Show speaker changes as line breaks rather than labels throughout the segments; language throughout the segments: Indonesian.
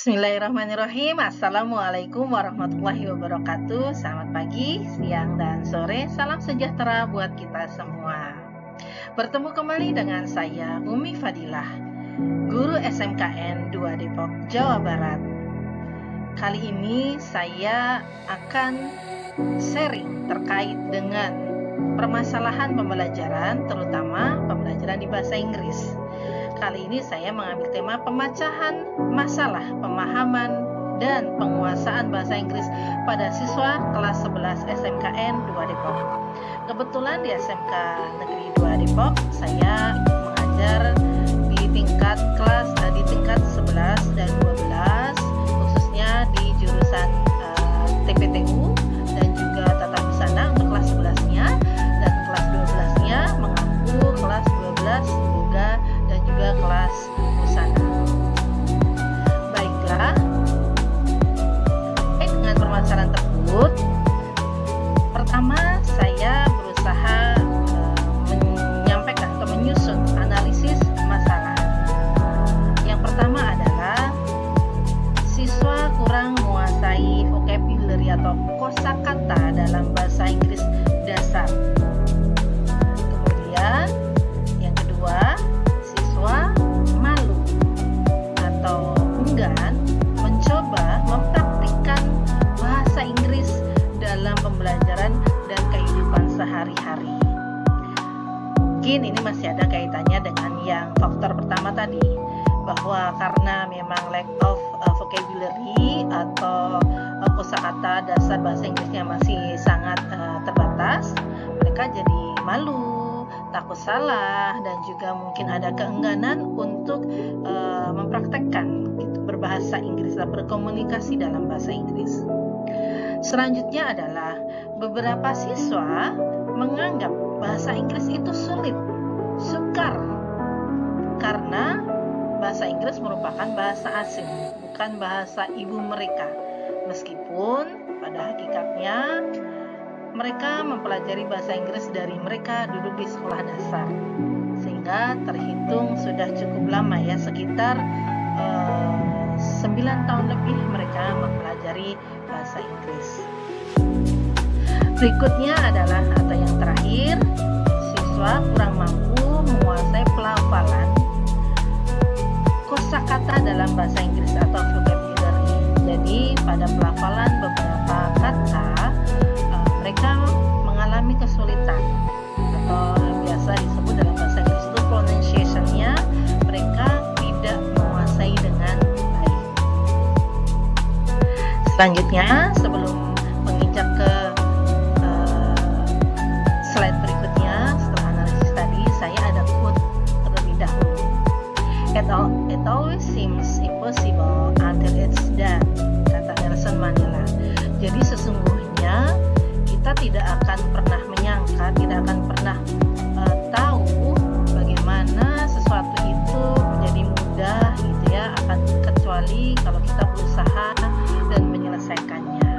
Bismillahirrahmanirrahim. Assalamualaikum warahmatullahi wabarakatuh. Selamat pagi, siang, dan sore. Salam sejahtera buat kita semua. Bertemu kembali dengan saya, Umi Fadilah, guru SMKN 2 Depok, Jawa Barat. Kali ini saya akan sharing terkait dengan permasalahan pembelajaran, terutama pembelajaran di bahasa Inggris. Kali ini saya mengambil tema pemecahan masalah pemahaman dan penguasaan bahasa Inggris pada siswa kelas 11 SMKN 2 Depok. Kebetulan di SMK Negeri 2 Depok saya mengajar di tingkat 11 dan 12, khususnya di jurusan TPTU dan juga tata busana untuk kelas 11-nya, dan kelas 12-nya mengaku kelas 12 juga dan juga kelas busana. Baiklah, dengan permasalahan tersebut, pertama saya berusaha menyampaikan atau menyusun analisis masalah. Yang pertama adalah siswa kurang menguasai vocabulary atau kosakata dalam bahasa Inggris dasar. Kemudian yang kedua, siswa malu atau enggan mencoba mempraktikkan bahasa Inggris dalam pembelajaran dan kehidupan sehari-hari. Mungkin ini masih ada kaitannya dengan yang faktor pertama tadi, bahwa karena memang lack of vocabulary atau kosakata dasar bahasa Inggrisnya masih sangat terbatas, mereka jadi malu, takut salah, dan juga mungkin ada keengganan untuk mempraktekkan berbahasa Inggris dan berkomunikasi dalam bahasa Inggris. Selanjutnya adalah beberapa siswa menganggap bahasa Inggris itu sulit, sukar, karena bahasa Inggris merupakan bahasa asing, bukan bahasa ibu mereka. Meskipun pada hakikatnya mereka mempelajari bahasa Inggris dari mereka duduk di sekolah dasar, sehingga terhitung sudah cukup lama ya, sekitar 9 tahun lebih mereka mempelajari bahasa Inggris. Berikutnya adalah, atau yang terakhir, siswa kurang mampu menguasai pelafalan kosakata dalam bahasa Inggris atau vocabulary. Jadi pada pelafalan beberapa kata mereka mengalami kesulitan, atau biasa disebut dalam bahasa Inggris itu pronunciation-nya mereka tidak menguasai dengan baik. Selanjutnya, sebelum menginjak ke slide berikutnya, setelah analisis tadi, saya ada quote terlebih dahulu. It always seems impossible until it's done, kata Nelson Mandela. Jadi sesungguhnya kita tidak akan pernah menyangka, tidak akan pernah tahu bagaimana sesuatu itu menjadi mudah gitu ya, akan kecuali kalau kita berusaha dan menyelesaikannya.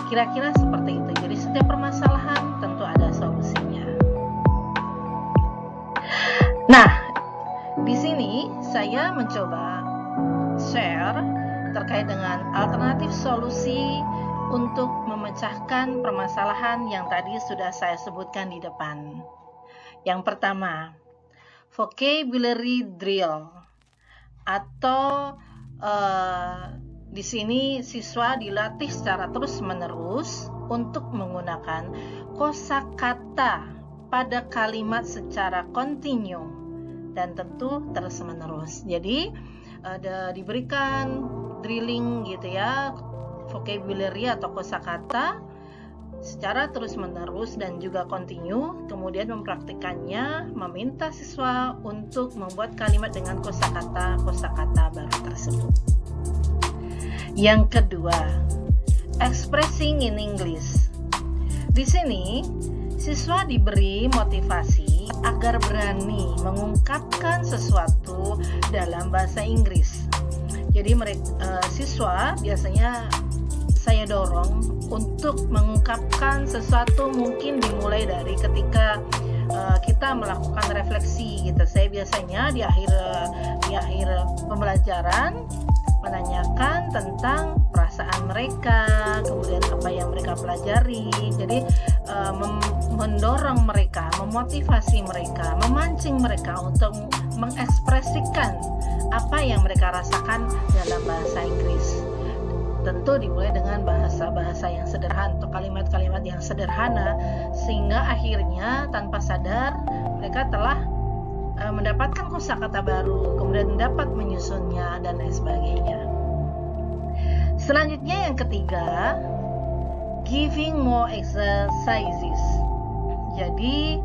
Kira-kira seperti itu. Jadi setiap permasalahan tentu ada solusinya. Nah, di sini saya mencoba share terkait dengan alternatif solusi untuk memecahkan permasalahan yang tadi sudah saya sebutkan di depan. Yang pertama, vocabulary drill, atau di sini siswa dilatih secara terus-menerus untuk menggunakan kosakata pada kalimat secara kontinu dan tentu terus-menerus. Jadi diberikan drilling gitu ya, vocabulary atau kosakata secara terus-menerus dan juga kontinu, kemudian mempraktikannya, meminta siswa untuk membuat kalimat dengan kosakata baru tersebut. Yang kedua, expressing in English. Di sini siswa diberi motivasi agar berani mengungkapkan sesuatu dalam bahasa Inggris. Jadi siswa biasanya saya dorong untuk mengungkapkan sesuatu, mungkin dimulai dari ketika kita melakukan refleksi gitu. Saya biasanya di akhir pembelajaran menanyakan memberikan tentang perasaan mereka, kemudian apa yang mereka pelajari. Jadi mendorong mereka, memotivasi mereka, memancing mereka untuk mengekspresikan apa yang mereka rasakan dalam bahasa Inggris. Tentu dimulai dengan bahasa-bahasa yang sederhana atau kalimat-kalimat yang sederhana, sehingga akhirnya tanpa sadar mereka telah mendapatkan kosakata baru, kemudian dapat menyusunnya dan lain sebagainya. Selanjutnya yang ketiga, giving more exercises. Jadi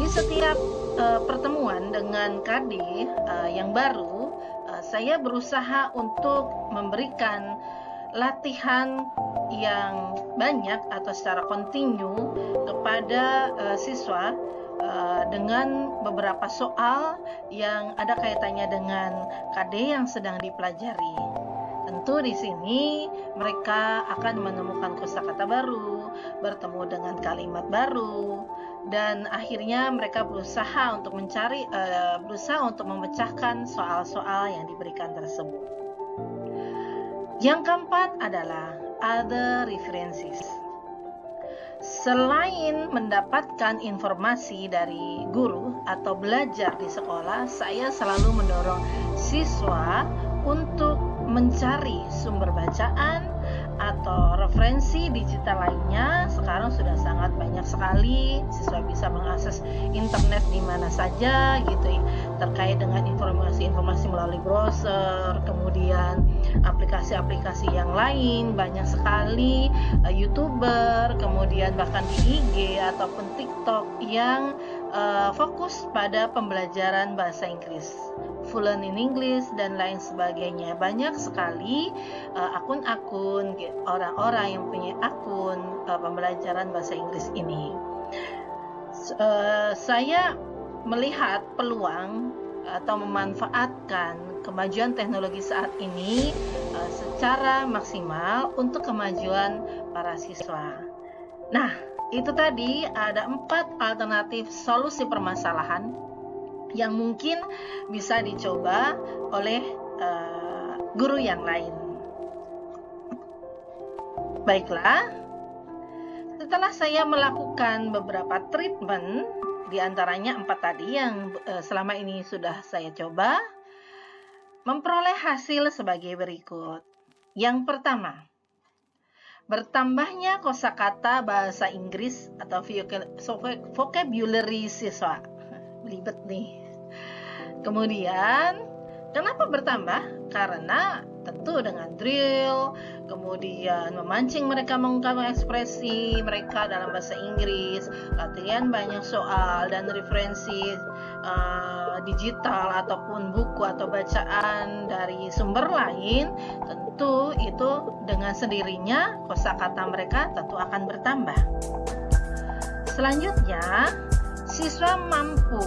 di setiap pertemuan dengan KD yang baru, saya berusaha untuk memberikan latihan yang banyak atau secara kontinu kepada siswa dengan beberapa soal yang ada kaitannya dengan KD yang sedang dipelajari. Tentu di sini mereka akan menemukan kosakata baru, bertemu dengan kalimat baru, dan akhirnya mereka berusaha untuk memecahkan soal-soal yang diberikan tersebut. Yang keempat adalah other references. Selain mendapatkan informasi dari guru atau belajar di sekolah, saya selalu mendorong siswa untuk mencari sumber bacaan atau referensi digital lainnya. Sekarang sudah sangat banyak sekali, siswa bisa mengakses internet di mana saja gitu, terkait dengan informasi-informasi melalui browser, kemudian aplikasi-aplikasi yang lain, banyak sekali YouTuber, kemudian bahkan di IG ataupun TikTok yang fokus pada pembelajaran bahasa Inggris, Fluent in English dan lain sebagainya. Banyak sekali akun-akun orang-orang yang punya akun pembelajaran bahasa Inggris ini. Saya melihat peluang atau memanfaatkan kemajuan teknologi saat ini secara maksimal untuk kemajuan para siswa. Nah, itu tadi ada 4 alternatif solusi permasalahan yang mungkin bisa dicoba oleh guru yang lain. Baiklah, setelah saya melakukan beberapa treatment, di antaranya 4 tadi yang selama ini sudah saya coba, memperoleh hasil sebagai berikut. Yang pertama, bertambahnya kosakata bahasa Inggris atau vocabulary siswa. Belibet nih. Kemudian, kenapa bertambah? Karena tentu dengan drill, kemudian memancing mereka mengungkapkan ekspresi mereka dalam bahasa Inggris, latihan banyak soal dan referensi digital ataupun buku atau bacaan dari sumber lain, tentu itu dengan sendirinya kosakata mereka tentu akan bertambah. Selanjutnya, siswa mampu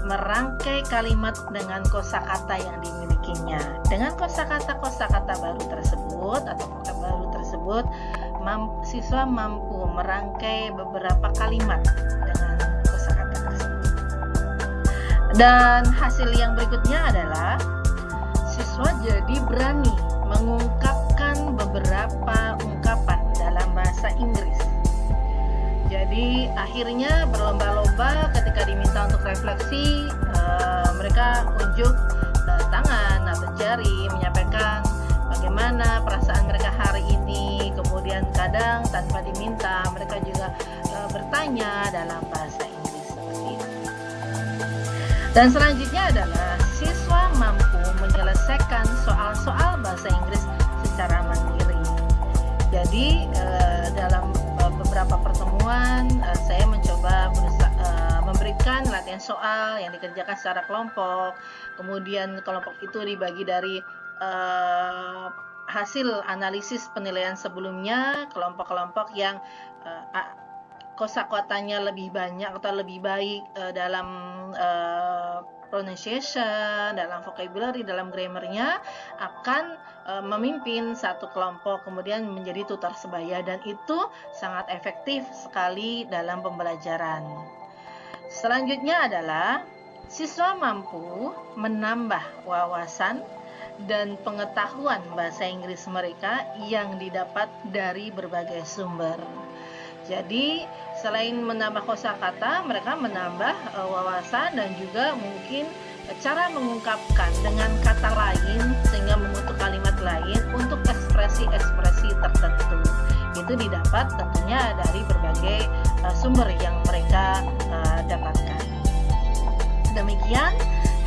merangkai kalimat dengan kosakata yang dimilikinya. Dengan kosakata baru tersebut atau kata baru tersebut, siswa mampu merangkai beberapa kalimat dengan kosakata tersebut. Dan hasil yang berikutnya adalah siswa jadi berani mengungkapkan beberapa ungkapan dalam bahasa Inggris. Jadi akhirnya berlomba-lomba ketika diminta untuk refleksi, mereka unjuk tangan atau jari menyampaikan bagaimana perasaan mereka hari ini. Kemudian kadang tanpa diminta mereka juga bertanya dalam bahasa Inggris seperti itu. Dan selanjutnya adalah siswa mampu menyelesaikan soal-soal bahasa Inggris secara mandiri. Jadi dalam beberapa pertemuan saya mencoba memberikan latihan soal yang dikerjakan secara kelompok. Kemudian kelompok itu dibagi dari hasil analisis penilaian sebelumnya, kelompok-kelompok yang kosakatanya lebih banyak atau lebih baik dalam pronunciation, dalam vocabulary, dalam grammarnya akan memimpin satu kelompok, kemudian menjadi tutor sebaya, dan itu sangat efektif sekali dalam pembelajaran. Selanjutnya adalah siswa mampu menambah wawasan dan pengetahuan bahasa Inggris mereka yang didapat dari berbagai sumber. Jadi selain menambah kosakata, mereka menambah wawasan dan juga mungkin cara mengungkapkan dengan kata lain sehingga membentuk kalimat lain untuk ekspresi-ekspresi tertentu. Itu didapat tentunya dari berbagai sumber yang mereka dapatkan. Demikian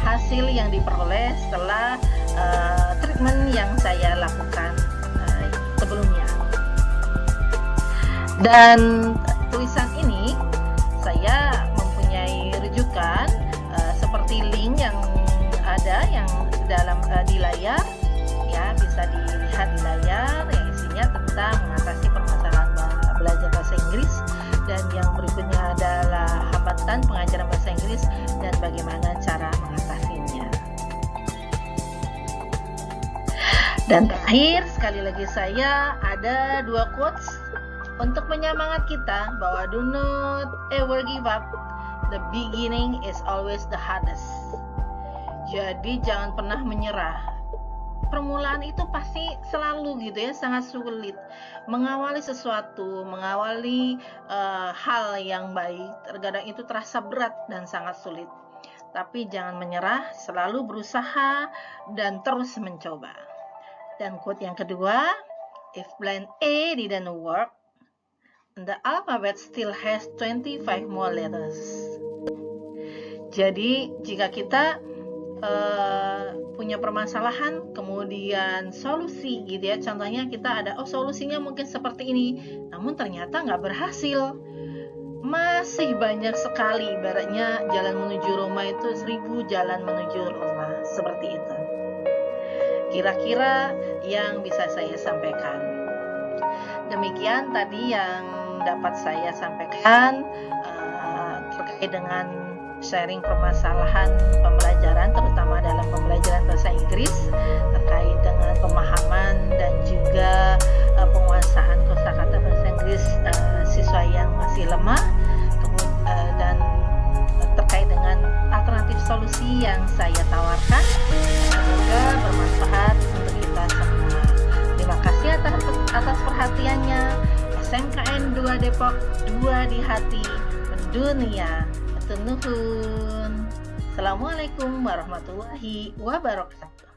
hasil yang diperoleh setelah treatment yang saya lakukan sebelumnya. Dan tulisan ini saya mempunyai rujukan seperti link yang ada yang dalam di layar, ya bisa dilihat di layar yang isinya tentang mengatasi permasalahan belajar bahasa Inggris, dan yang berikutnya adalah hambatan pengajaran bahasa Inggris dan bagaimana cara mengatasinya. Dan terakhir sekali lagi saya ada 2 quotes untuk menyemangat kita bahwa do not ever give up. The beginning is always the hardest. Jadi jangan pernah menyerah. Permulaan itu pasti selalu gitu ya, sangat sulit. Mengawali sesuatu, mengawali hal yang baik, terkadang itu terasa berat dan sangat sulit. Tapi jangan menyerah, selalu berusaha dan terus mencoba. Dan quote yang kedua, if plan A didn't work, the alphabet still has 25 more letters. Jadi jika kita punya permasalahan, kemudian solusi gitu ya, contohnya kita ada solusinya mungkin seperti ini, namun ternyata nggak berhasil, masih banyak sekali, ibaratnya jalan menuju Roma itu 1000 jalan menuju Roma, seperti itu kira-kira yang bisa saya sampaikan. Demikian tadi yang dapat saya sampaikan terkait dengan sharing permasalahan pembelajaran, terutama dalam pembelajaran bahasa Inggris, terkait dengan pemahaman dan juga penguasaan kosakata bahasa Inggris siswa yang masih lemah, dan terkait dengan alternatif solusi yang saya tawarkan. Semoga bermanfaat untuk kita semua. Terima kasih atas perhatiannya. SMKN 2 Depok, 2 di hati, mendunia. Nuhun. Assalamualaikum warahmatullahi wabarakatuh.